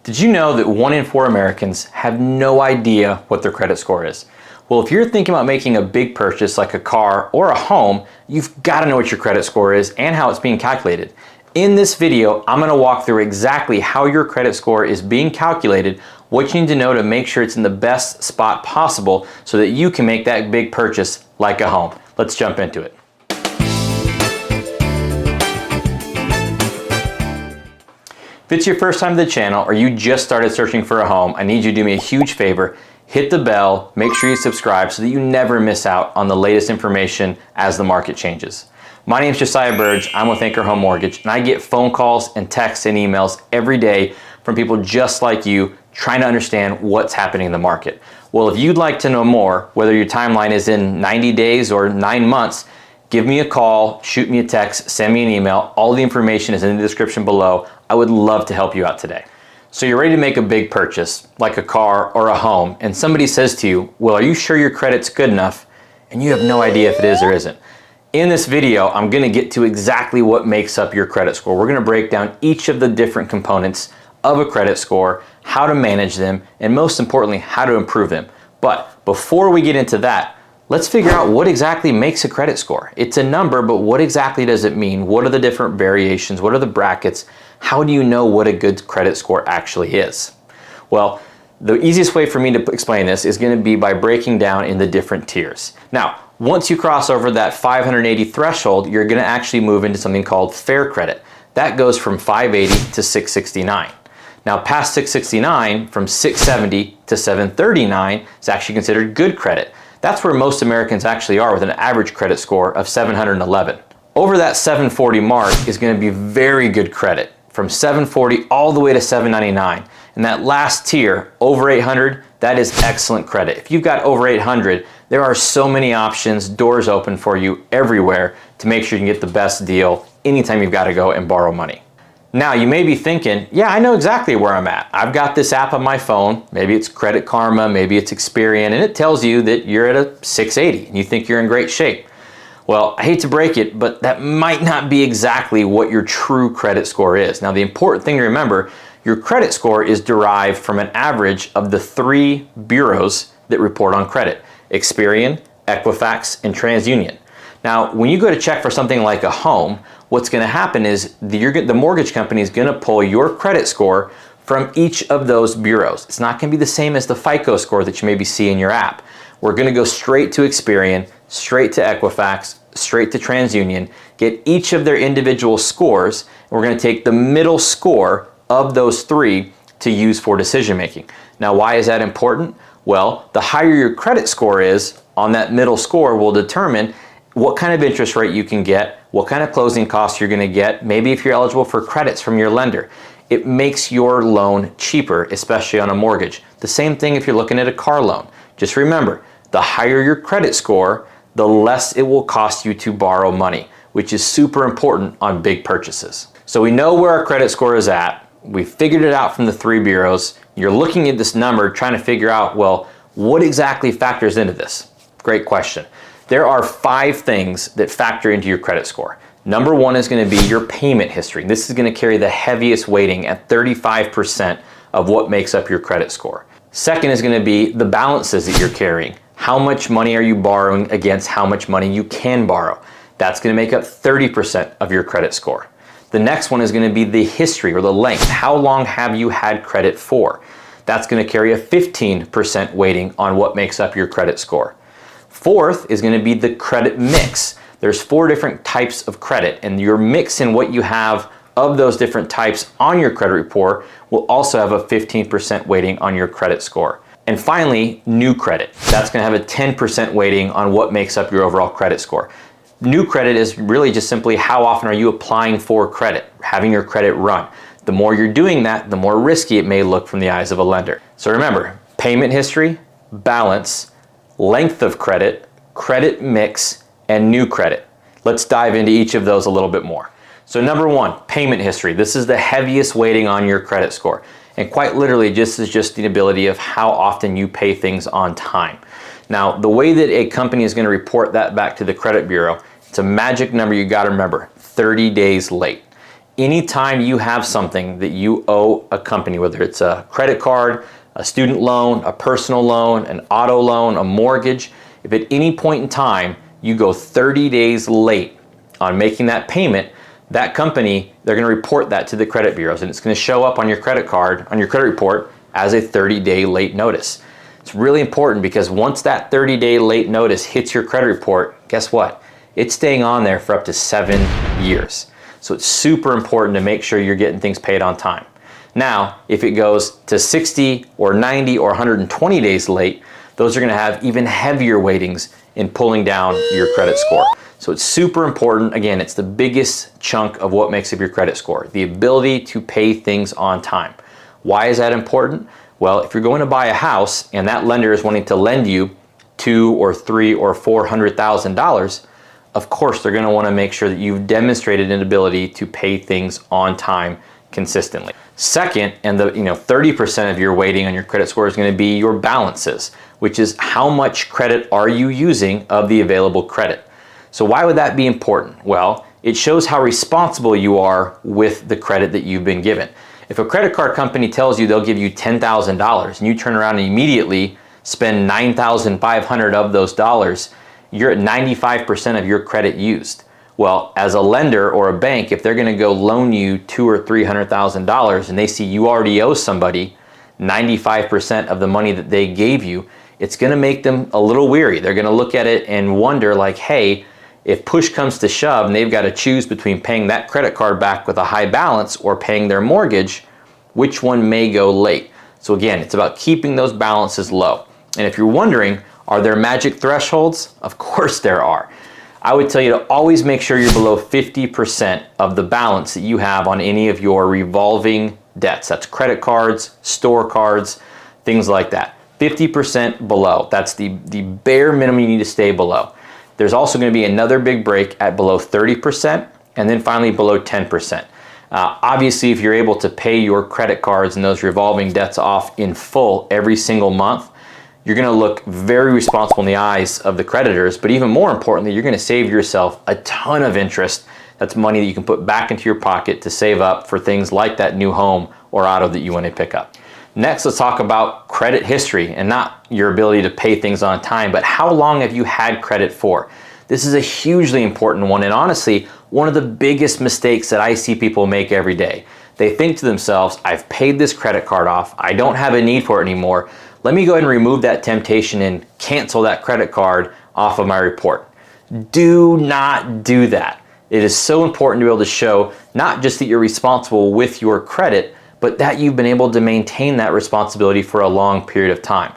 Did you know that 1 in 4 Americans have no idea what their credit score is? Well, if you're thinking about making a big purchase like a car or a home, you've got to know what your credit score is and how it's being calculated. In this video, I'm going to walk through exactly how your credit score is being calculated, what you need to know to make sure it's in the best spot possible so that you can make that big purchase like a home. Let's jump into it. If it's your first time to the channel or you just started searching for a home, I need you to do me a huge favor. Hit the bell, make sure you subscribe so that you never miss out on the latest information as the market changes. My name is Josiah Burge, I'm with Anchor Home Mortgage, and I get phone calls and texts and emails every day from people just like you trying to understand what's happening in the market. Well, if you'd like to know more, whether your timeline is in 90 days or 9 months, give me a call, shoot me a text, send me an email. All the information is in the description below. I would love to help you out today. So you're ready to make a big purchase, like a car or a home, and somebody says to you, well, are you sure your credit's good enough? And you have no idea if it is or isn't. In this video, I'm gonna get to exactly what makes up your credit score. We're gonna break down each of the different components of a credit score, how to manage them, and most importantly, how to improve them. But before we get into that, let's figure out what exactly makes a credit score. It's a number, but what exactly does it mean? What are the different variations? What are the brackets? How do you know what a good credit score actually is? Well, the easiest way for me to explain this is going to be by breaking down in the different tiers. Now, once you cross over that 580 threshold, you're going to actually move into something called fair credit. That goes from 580 to 669. Now, past 669, from 670 to 739 is actually considered good credit. That's where most Americans actually are with an average credit score of 711. Over that 740 mark is going to be very good credit, from 740 all the way to 799. And that last tier, over 800, that is excellent credit. If you've got over 800, there are so many options, doors open for you everywhere to make sure you can get the best deal anytime you've got to go and borrow money. Now, you may be thinking, yeah, I know exactly where I'm at. I've got this app on my phone. Maybe it's Credit Karma, maybe it's Experian, and it tells you that you're at a 680 and you think you're in great shape. Well, I hate to break it, but that might not be exactly what your true credit score is. Now, the important thing to remember, your credit score is derived from an average of the 3 bureaus that report on credit: Experian, Equifax, and TransUnion. Now, when you go to check for something like a home, what's going to happen is the mortgage company is going to pull your credit score from each of those bureaus. It's not going to be the same as the FICO score that you maybe see in your app. We're going to go straight to Experian, straight to Equifax, straight to TransUnion, get each of their individual scores, and we're going to take the middle score of those 3 to use for decision making. Now, why is that important? Well, the higher your credit score is on that middle score will determine what kind of interest rate you can get, what kind of closing costs you're going to get, maybe if you're eligible for credits from your lender. It makes your loan cheaper, especially on a mortgage. The same thing if you're looking at a car loan. Just remember, the higher your credit score, the less it will cost you to borrow money, which is super important on big purchases. So we know where our credit score is at. We figured it out from the 3 bureaus. You're looking at this number, trying to figure out, well, what exactly factors into this? Great question. There are 5 things that factor into your credit score. Number 1 is going to be your payment history. This is going to carry the heaviest weighting at 35% of what makes up your credit score. Second is going to be the balances that you're carrying. How much money are you borrowing against how much money you can borrow? That's going to make up 30% of your credit score. The next one is going to be the history or the length. How long have you had credit for? That's going to carry a 15% weighting on what makes up your credit score. Fourth is going to be the credit mix. There's 4 different types of credit, and your mix in what you have of those different types on your credit report will also have a 15% weighting on your credit score. And finally, new credit. That's going to have a 10% weighting on what makes up your overall credit score. New credit is really just simply how often are you applying for credit, having your credit run. The more you're doing that, the more risky it may look from the eyes of a lender. So remember, payment history, balance, length of credit, credit mix, and new credit. Let's dive into each of those a little bit more. So number 1, payment history. This is the heaviest weighting on your credit score. And quite literally, this is just the ability of how often you pay things on time. Now, the way that a company is going to report that back to the credit bureau, it's a magic number you got to remember, 30 days late. anytime you have something that you owe a company, whether it's a credit card, a student loan, a personal loan, an auto loan, a mortgage, if at any point in time you go 30 days late on making that payment, that company, they're going to report that to the credit bureaus, and it's going to show up on your credit card, on your credit report, as a 30-day late notice. It's really important because once that 30-day late notice hits your credit report, guess what? It's staying on there for up to 7 years. So it's super important to make sure you're getting things paid on time. Now, if it goes to 60 or 90 or 120 days late, those are going to have even heavier weightings in pulling down your credit score. So it's super important. Again, it's the biggest chunk of what makes up your credit score, the ability to pay things on time. Why is that important? Well, if you're going to buy a house and that lender is wanting to lend you $200,000 or $300,000 or $400,000, of course they're going to want to make sure that you've demonstrated an ability to pay things on time consistently. Second, and the 30% of your weighting on your credit score is going to be your balances, which is how much credit are you using of the available credit. So why would that be important? Well, it shows how responsible you are with the credit that you've been given. If a credit card company tells you they'll give you $10,000 and you turn around and immediately spend $9,500 of those dollars, you're at 95% of your credit used. Well, as a lender or a bank, if they're going to go loan you $200,000 or $300,000 and they see you already owe somebody 95% of the money that they gave you, it's going to make them a little weary. They're going to look at it and wonder like, hey, if push comes to shove and they've got to choose between paying that credit card back with a high balance or paying their mortgage, which one may go late? So again, it's about keeping those balances low. And if you're wondering, are there magic thresholds? Of course there are. I would tell you to always make sure you're below 50% of the balance that you have on any of your revolving debts. That's credit cards, store cards, things like that. 50% below. That's the bare minimum you need to stay below. There's also going to be another big break at below 30% and then finally below 10%. Obviously, if you're able to pay your credit cards and those revolving debts off in full every single month, you're going to look very responsible in the eyes of the creditors, but even more importantly, you're going to save yourself a ton of interest. That's money that you can put back into your pocket to save up for things like that new home or auto that you want to pick up. Next, let's talk about credit history, and not your ability to pay things on time, but how long have you had credit for? This is a hugely important one, and honestly, one of the biggest mistakes that I see people make every day. They think to themselves, I've paid this credit card off, I don't have a need for it anymore. Let me go ahead and remove that temptation and cancel that credit card off of my report. Do not do that. It is so important to be able to show not just that you're responsible with your credit, but that you've been able to maintain that responsibility for a long period of time.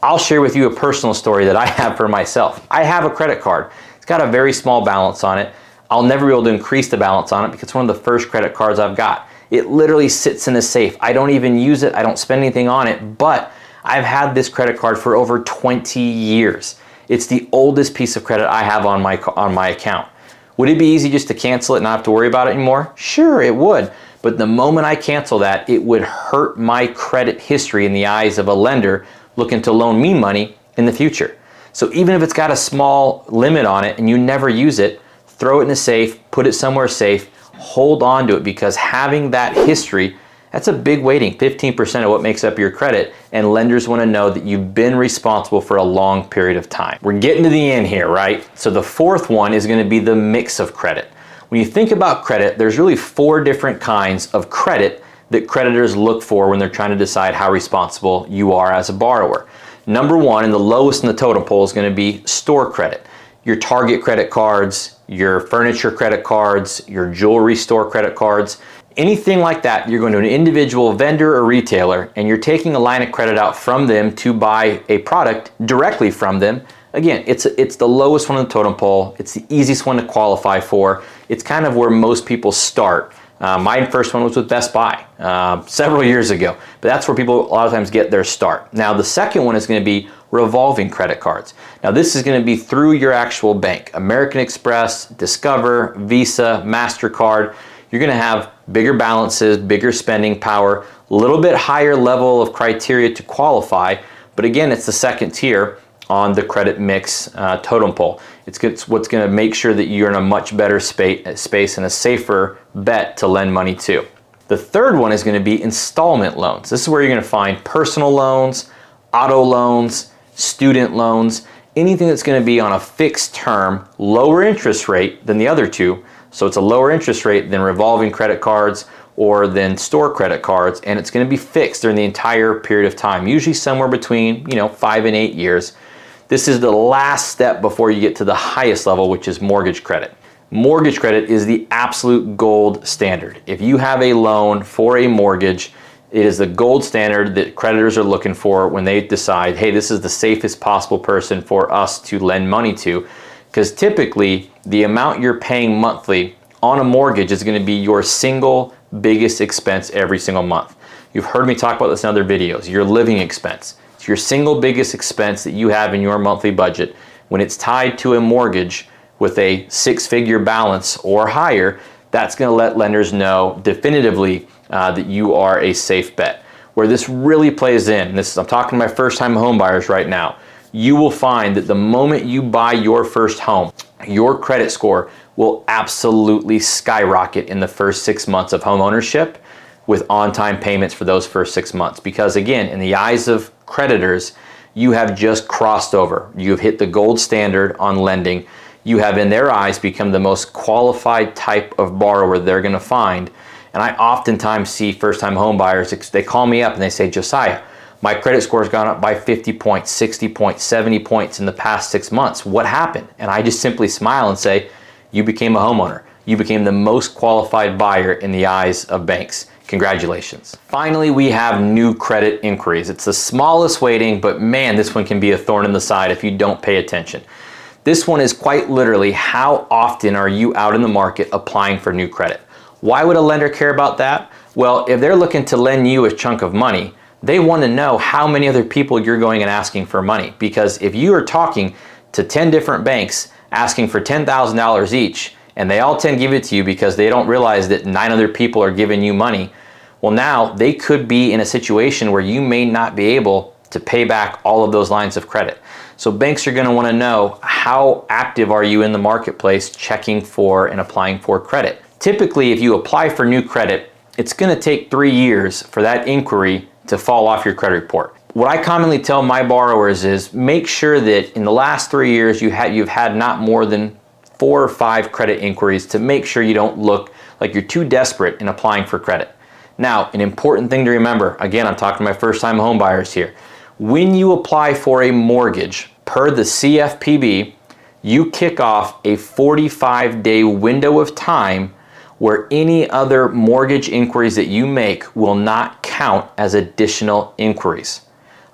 I'll share with you a personal story that I have for myself. I have a credit card. It's got a very small balance on it. I'll never be able to increase the balance on it because it's one of the first credit cards I've got. It literally sits in a safe. I don't even use it. I don't spend anything on it, but I've had this credit card for over 20 years. It's the oldest piece of credit I have on my account. Would it be easy just to cancel it and not have to worry about it anymore? Sure, it would. But the moment I cancel that, it would hurt my credit history in the eyes of a lender looking to loan me money in the future. So even if it's got a small limit on it and you never use it, throw it in a safe, put it somewhere safe, hold on to it, because having that history, that's a big weighting, 15% of what makes up your credit, and lenders want to know that you've been responsible for a long period of time. We're getting to the end here, right? So the fourth one is going to be the mix of credit. When you think about credit, there's really 4 different kinds of credit that creditors look for when they're trying to decide how responsible you are as a borrower. Number 1, and the lowest in the totem pole, is going to be store credit. Your Target credit cards, your furniture credit cards, your jewelry store credit cards, anything like that. You're going to an individual vendor or retailer and you're taking a line of credit out from them to buy a product directly from them. Again, it's the lowest one on the totem pole. It's the easiest one to qualify for. It's kind of where most people start. My first one was with Best Buy several years ago, but that's where people a lot of times get their start. Now the second one is going to be revolving credit cards. Now this is going to be through your actual bank. American Express, Discover, Visa, MasterCard. You're going to have bigger balances, bigger spending power, a little bit higher level of criteria to qualify, but again, it's the second tier. on the credit mix totem pole. It's what's going to make sure that you're in a much better space and a safer bet to lend money to. The third one is going to be installment loans. This is where you're going to find personal loans, auto loans, student loans, anything that's going to be on a fixed term, lower interest rate than the other two. So it's a lower interest rate than revolving credit cards or than store credit cards, and it's going to be fixed during the entire period of time, usually somewhere between 5 and 8 years. This is the last step before you get to the highest level, which is mortgage credit. Mortgage credit is the absolute gold standard. If you have a loan for a mortgage, it is the gold standard that creditors are looking for when they decide, hey, this is the safest possible person for us to lend money to. Because typically, the amount you're paying monthly on a mortgage is going to be your single biggest expense every single month. You've heard me talk about this in other videos. Your living expense. It's your single biggest expense that you have in your monthly budget. When it's tied to a mortgage with a 6-figure balance or higher, that's going to let lenders know definitively that you are a safe bet. Where this really plays in, I'm talking to my first-time home buyers right now, you will find that the moment you buy your first home, your credit score will absolutely skyrocket in the first 6 months of home ownership with on-time payments for those first 6 months. Because again, in the eyes of creditors, you have just crossed over. You have hit the gold standard on lending. You have, in their eyes, become the most qualified type of borrower they're going to find. And I oftentimes see first-time home buyers, they call me up and they say, Josiah, my credit score has gone up by 50 points, 60 points, 70 points in the past 6 months. What happened? And I just simply smile and say, you became a homeowner. You became the most qualified buyer in the eyes of banks. Congratulations. Finally, we have new credit inquiries. It's the smallest weighting, but man, this one can be a thorn in the side if you don't pay attention. This one is quite literally, how often are you out in the market applying for new credit? Why would a lender care about that? Well, if they're looking to lend you a chunk of money, they want to know how many other people you're going and asking for money. Because if you are talking to 10 different banks asking for $10,000 each, and they all 10 give it to you because they don't realize that 9 other people are giving you money, well, now they could be in a situation where you may not be able to pay back all of those lines of credit. So banks are going to want to know, how active are you in the marketplace checking for and applying for credit? Typically, if you apply for new credit, it's going to take 3 years for that inquiry to fall off your credit report. What I commonly tell my borrowers is, make sure that in the last 3 years you've had not more than 4 or 5 credit inquiries to make sure you don't look like you're too desperate in applying for credit. Now, an important thing to remember, again, I'm talking to my first-time home buyers here. When you apply for a mortgage, per the CFPB, you kick off a 45-day window of time where any other mortgage inquiries that you make will not count as additional inquiries.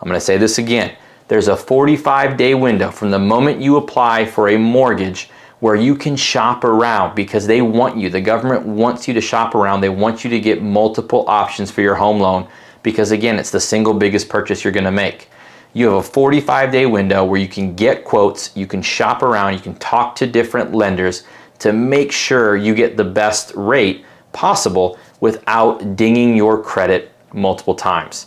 I'm going to say this again. There's a 45-day window from the moment you apply for a mortgage where you can shop around, because they want you. The government wants you to shop around. They want you to get multiple options for your home loan, because again, it's the single biggest purchase you're going to make. You have a 45-day window where you can get quotes, you can shop around, you can talk to different lenders to make sure you get the best rate possible without dinging your credit multiple times.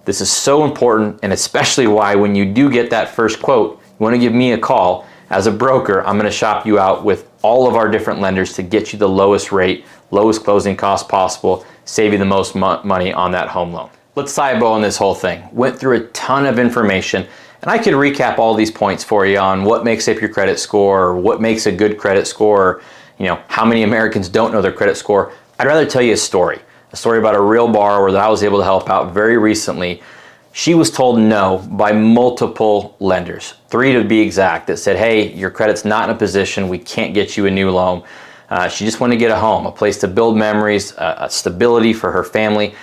This is so important, and especially why when you do get that first quote, you want to give me a call. As a broker, I'm going to shop you out with all of our different lenders to get you the lowest rate, lowest closing cost possible, save you the most money on that home loan. Let's tie a bow on this whole thing. Went through a ton of information, and I could recap all these points for you on what makes up your credit score, or what makes a good credit score, or, how many Americans don't know their credit score. I'd rather tell you a story about a real borrower that I was able to help out very recently. She was told no by multiple lenders, 3 to be exact, that said, hey, your credit's not in a position, we can't get you a new loan. She just wanted to get a home, a place to build memories, a stability for her family.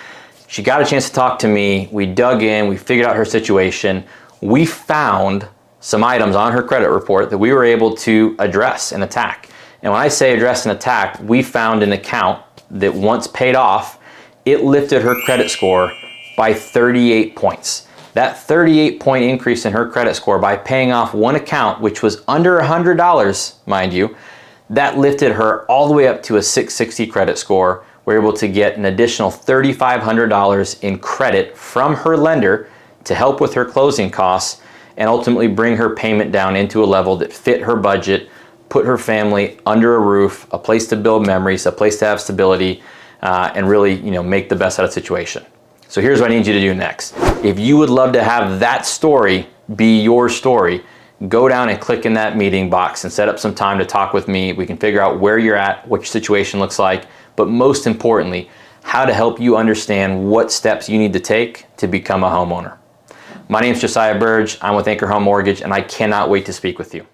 She got a chance to talk to me. We dug in, we figured out her situation. We found some items on her credit report that we were able to address and attack. And when I say address and attack, we found an account that once paid off, it lifted her credit score by 38 points. That 38-point increase in her credit score by paying off one account, which was under $100, mind you, that lifted her all the way up to a 660 credit score. We're able to get an additional $3,500 in credit from her lender to help with her closing costs. and ultimately bring her payment down into a level that fit her budget, put her family under a roof, a place to build memories, a place to have stability, and really, make the best out of the situation. So here's what I need you to do next. If you would love to have that story be your story, go down and click in that meeting box and set up some time to talk with me. We can figure out where you're at, what your situation looks like, but most importantly, how to help you understand what steps you need to take to become a homeowner. My name is Josiah Burge. I'm with Anchor Home Mortgage, and I cannot wait to speak with you.